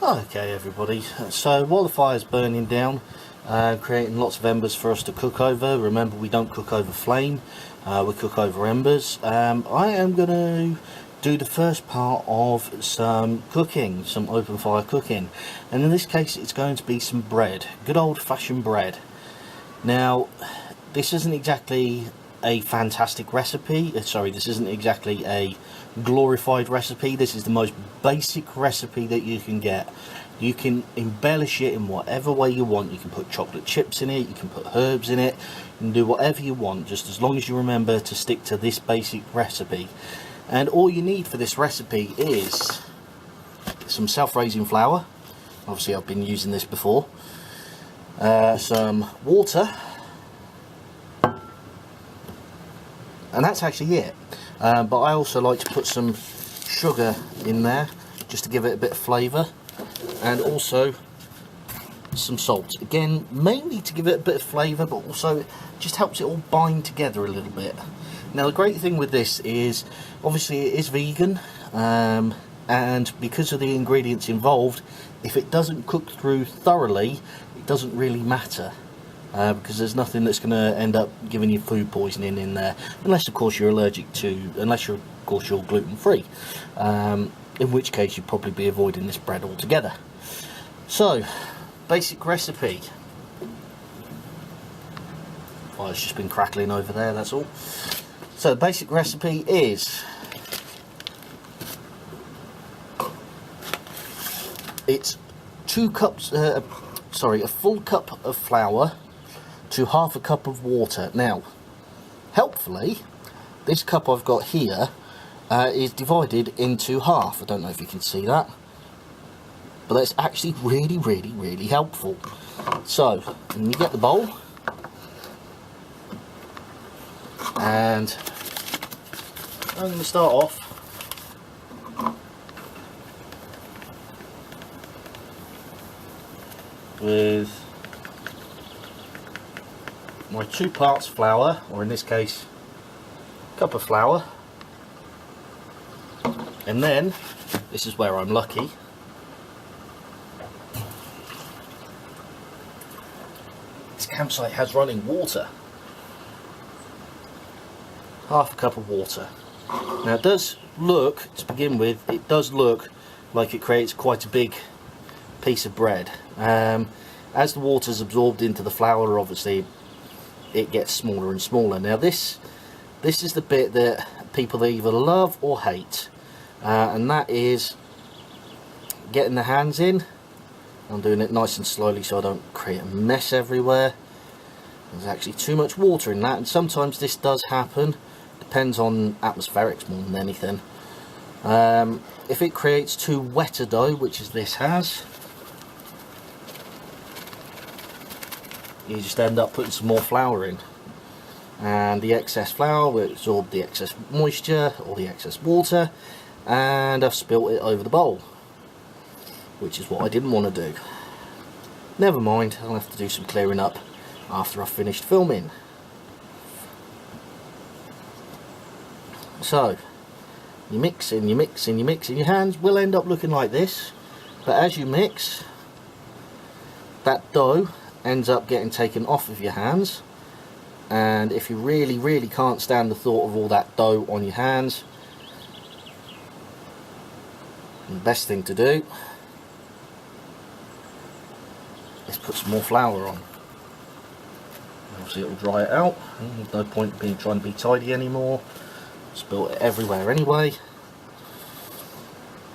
Okay everybody, so while the fire's burning down, creating lots of embers for us to cook over, remember we don't cook over flame, we cook over embers. I am going to do the first part of some cooking, some open fire cooking, and in this case it's going to be some bread, good old fashioned bread. Now this isn't exactly a fantastic recipe, this isn't exactly a glorified recipe. This is the most basic recipe that you can get. You can embellish it in whatever way you want. You can put chocolate chips in it, you can put herbs in it, you can do whatever you want, just as long as you remember to stick to this basic recipe. And all you need for this recipe is some self-raising flour, obviously I've been using this before, some water, and that's actually it. But I also like to put some sugar in there just to give it a bit of flavour, and also some salt, again mainly to give it a bit of flavour, but also just helps it all bind together a little bit. Now the great thing with this is obviously it is vegan, and because of the ingredients involved, if it doesn't cook through thoroughly it doesn't really matter. Because there's nothing that's going to end up giving you food poisoning in there, unless of course you're gluten free, in which case you'd probably be avoiding this bread altogether. So, basic recipe. Fire's just been crackling over there, that's all. So the basic recipe is, it's a full cup of flour to half a cup of water. Now helpfully this cup I've got here is divided into half. I don't know if you can see that, but that's actually really helpful. So when you get the bowl, and I'm going to start off with my 2 parts flour, or in this case cup of flour, and then this is where I'm lucky, this campsite has running water, half a cup of water. Now it does look, to begin with, it does look like it creates quite a big piece of bread. As the water's absorbed into the flour, obviously it gets smaller and smaller. Now this is the bit that people either love or hate, and that is getting the hands in. I'm doing it nice and slowly so I don't create a mess everywhere. There's actually too much water in that, and sometimes this does happen. Depends on atmospherics more than anything. If it creates too wet a dough, which is this has, you just end up putting some more flour in, and the excess flour will absorb the excess moisture or the excess water, and I've spilt it over the bowl, which is what I didn't want to do. Never mind, I'll have to do some clearing up after I've finished filming. So you mix and you mix and you mix, and your hands will end up looking like this, but as you mix, that dough ends up getting taken off of your hands, and if you really can't stand the thought of all that dough on your hands, the best thing to do is put some more flour on. Obviously it'll dry it out, there's no point in trying to be tidy anymore, spill it everywhere anyway.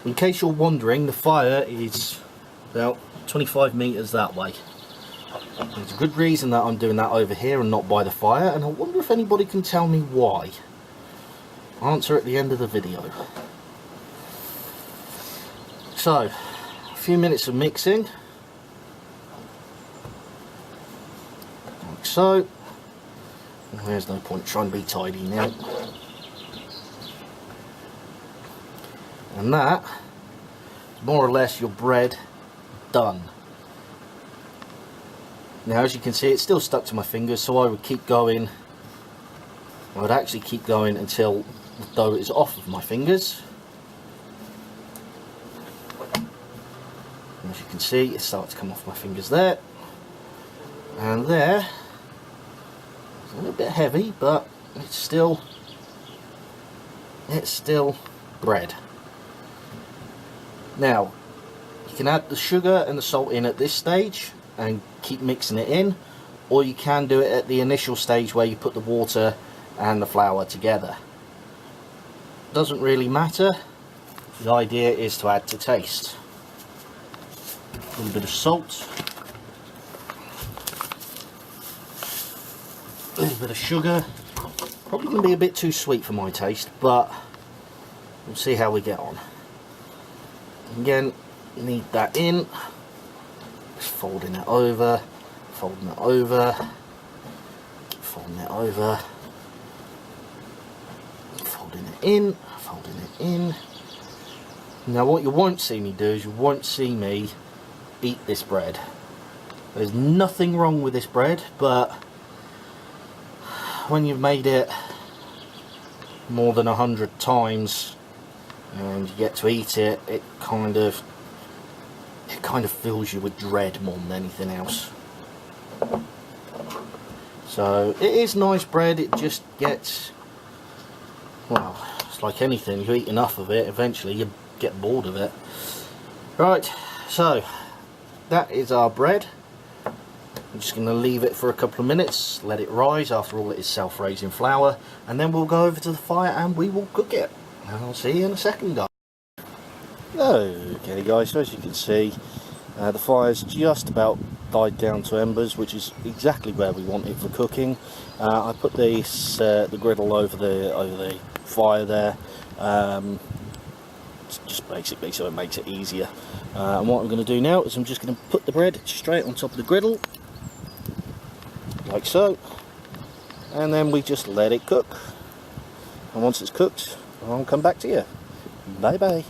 In case you're wondering, the fire is about 25 meters that way. There's a good reason that I'm doing that over here and not by the fire, and I wonder if anybody can tell me why. Answer at the end of the video. So, a few minutes of mixing, like so. There's no point trying to be tidy now. And that is more or less your bread done. Now as you can see, it's still stuck to my fingers, so I would keep going. I would actually keep going until the dough is off of my fingers. As you can see, it's starting to come off my fingers there, and there. It's a little bit heavy, but it's still bread. Now, you can add the sugar and the salt in at this stage and keep mixing it in, or you can do it at the initial stage where you put the water and the flour together. Doesn't really matter. The idea is to add to taste. A little bit of salt, a little bit of sugar. Probably going to be a bit too sweet for my taste, but we'll see how we get on. Again, knead that in, just folding it over, folding it over, keep folding it over, folding it in, folding it in. Now what you won't see me do is you won't see me eat this bread. There's nothing wrong with this bread, but when you've made it more than 100 times and you get to eat it, it kind of fills you with dread more than anything else. So it is nice bread, it just gets, well, it's like anything, you eat enough of it, eventually you get bored of it. Right, so that is our bread. I'm just going to leave it for a couple of minutes, let it rise. After all, it is self-raising flour, and then we'll go over to the fire and we will cook it. And I'll see you in a second, guys. Okay guys, so as you can see, the fire's just about died down to embers, which is exactly where we want it for cooking. I put the griddle over the fire there, just basically so it makes it easier. And what I'm going to do now is I'm just going to put the bread straight on top of the griddle, like so, and then we just let it cook. And once it's cooked, I'll come back to you. Bye bye.